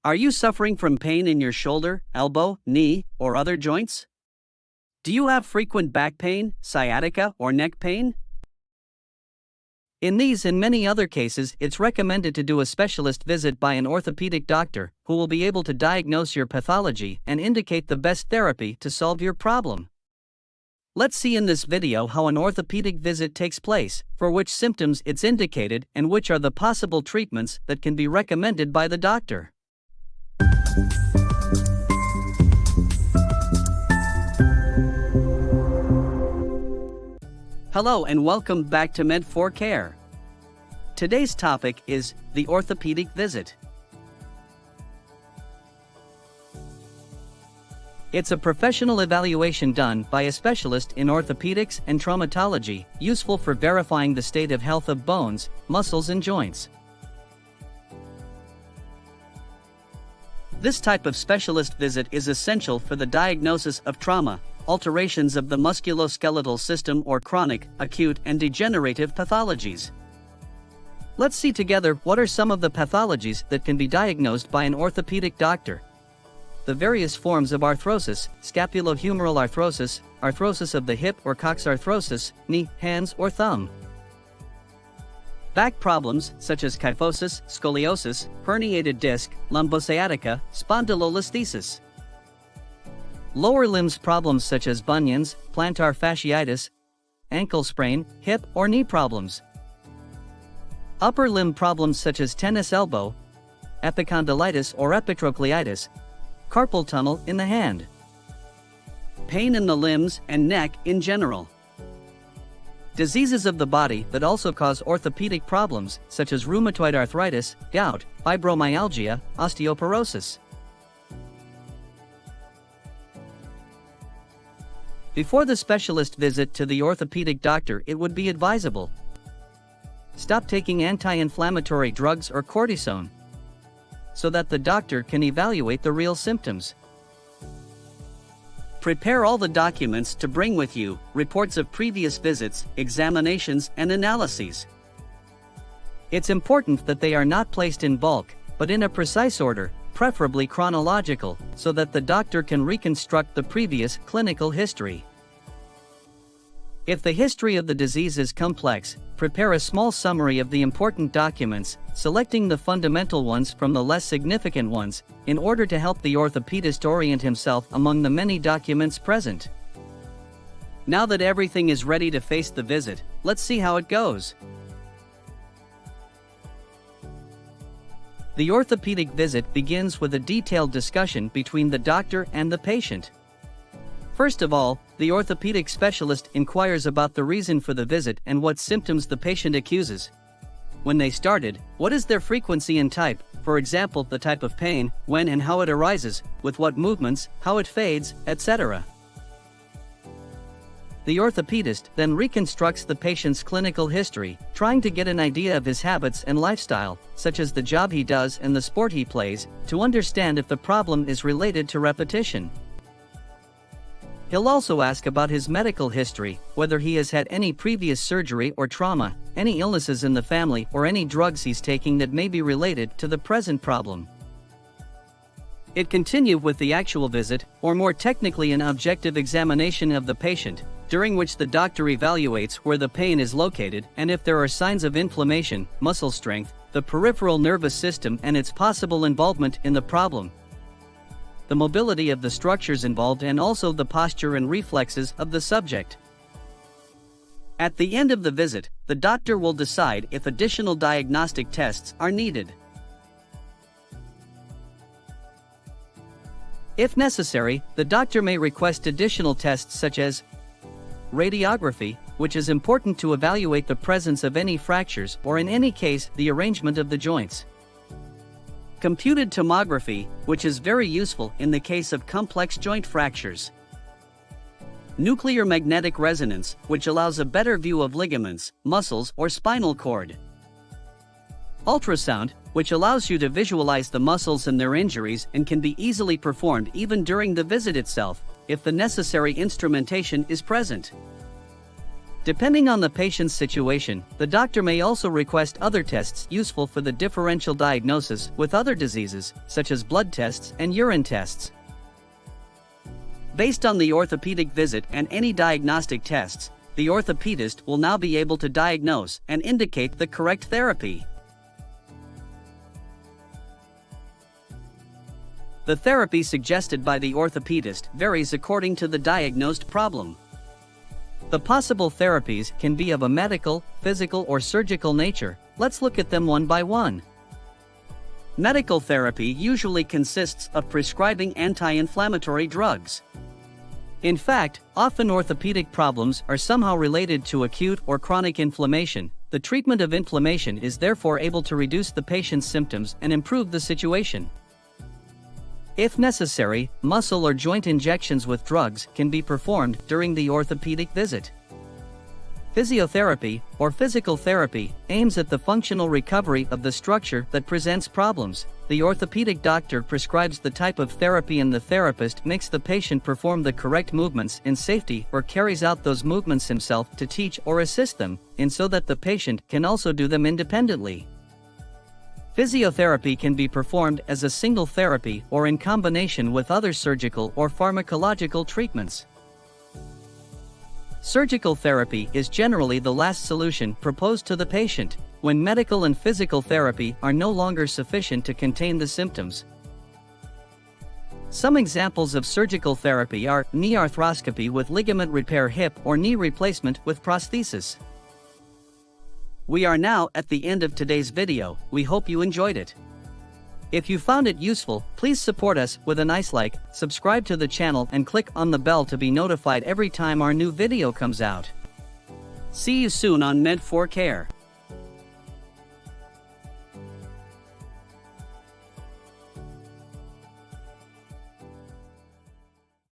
Are you suffering from pain in your shoulder, elbow, knee, or other joints? Do you have frequent back pain, sciatica, or neck pain? In these and many other cases, it's recommended to do a specialist visit by an orthopedic doctor who will be able to diagnose your pathology and indicate the best therapy to solve your problem. Let's see in this video how an orthopedic visit takes place, for which symptoms it's indicated, and which are the possible treatments that can be recommended by the doctor. Hello and welcome back to Med4Care. Today's topic is the orthopedic visit. It's a professional evaluation done by a specialist in orthopedics and traumatology, useful for verifying the state of health of bones, muscles, and joints. This type of specialist visit is essential for the diagnosis of trauma, alterations of the musculoskeletal system, or chronic, acute, and degenerative pathologies. Let's see together what are some of the pathologies that can be diagnosed by an orthopedic doctor. The various forms of arthrosis: scapulohumeral arthrosis, arthrosis of the hip or coxarthrosis, knee, hands, or thumb. Back problems such as kyphosis, scoliosis, herniated disc, lumbosciatica, spondylolisthesis. Lower limbs problems such as bunions, plantar fasciitis, ankle sprain, hip or knee problems. Upper limb problems such as tennis elbow, epicondylitis or epitrochleitis, carpal tunnel in the hand. Pain in the limbs and neck in general. Diseases of the body that also cause orthopedic problems such as rheumatoid arthritis, gout, fibromyalgia, osteoporosis. Before the specialist visit to the orthopedic doctor, it would be advisable: stop taking anti-inflammatory drugs or cortisone, so that the doctor can evaluate the real symptoms. Prepare all the documents to bring with you: reports of previous visits, examinations, and analyses. It's important that they are not placed in bulk, but in a precise order, preferably chronological, so that the doctor can reconstruct the previous clinical history. If the history of the disease is complex, prepare a small summary of the important documents, selecting the fundamental ones from the less significant ones, in order to help the orthopedist orient himself among the many documents present. Now that everything is ready to face the visit, let's see how it goes. The orthopedic visit begins with a detailed discussion between the doctor and the patient. First of all, the orthopedic specialist inquires about the reason for the visit and what symptoms the patient accuses. When they started, what is their frequency and type, for example, the type of pain, when and how it arises, with what movements, how it fades, etc. The orthopedist then reconstructs the patient's clinical history, trying to get an idea of his habits and lifestyle, such as the job he does and the sport he plays, to understand if the problem is related to repetition. He'll also ask about his medical history, whether he has had any previous surgery or trauma, any illnesses in the family, or any drugs he's taking that may be related to the present problem. It continues with the actual visit, or more technically an objective examination of the patient, during which the doctor evaluates where the pain is located and if there are signs of inflammation, muscle strength, the peripheral nervous system and its possible involvement in the problem, the mobility of the structures involved, and also the posture and reflexes of the subject. At the end of the visit, the doctor will decide if additional diagnostic tests are needed. If necessary, the doctor may request additional tests such as radiography, which is important to evaluate the presence of any fractures or, in any case, the arrangement of the joints. Computed tomography, which is very useful in the case of complex joint fractures. Nuclear magnetic resonance, which allows a better view of ligaments, muscles, or spinal cord. Ultrasound, which allows you to visualize the muscles and their injuries and can be easily performed even during the visit itself, if the necessary instrumentation is present. Depending on the patient's situation, the doctor may also request other tests useful for the differential diagnosis with other diseases, such as blood tests and urine tests. Based on the orthopedic visit and any diagnostic tests, the orthopedist will now be able to diagnose and indicate the correct therapy. The therapy suggested by the orthopedist varies according to the diagnosed problem. The possible therapies can be of a medical, physical, or surgical nature. Let's look at them one by one. Medical therapy usually consists of prescribing anti-inflammatory drugs. In fact, often orthopedic problems are somehow related to acute or chronic inflammation. The treatment of inflammation is therefore able to reduce the patient's symptoms and improve the situation. If necessary, muscle or joint injections with drugs can be performed during the orthopedic visit. Physiotherapy, or physical therapy, aims at the functional recovery of the structure that presents problems. The orthopedic doctor prescribes the type of therapy and the therapist makes the patient perform the correct movements in safety or carries out those movements himself to teach or assist them, and so that the patient can also do them independently. Physiotherapy can be performed as a single therapy or in combination with other surgical or pharmacological treatments. Surgical therapy is generally the last solution proposed to the patient, when medical and physical therapy are no longer sufficient to contain the symptoms. Some examples of surgical therapy are knee arthroscopy with ligament repair, hip or knee replacement with prosthesis. We are now at the end of today's video. We hope you enjoyed it. If you found it useful, please support us with a nice like, subscribe to the channel and click on the bell to be notified every time our new video comes out. See you soon on Med4Care.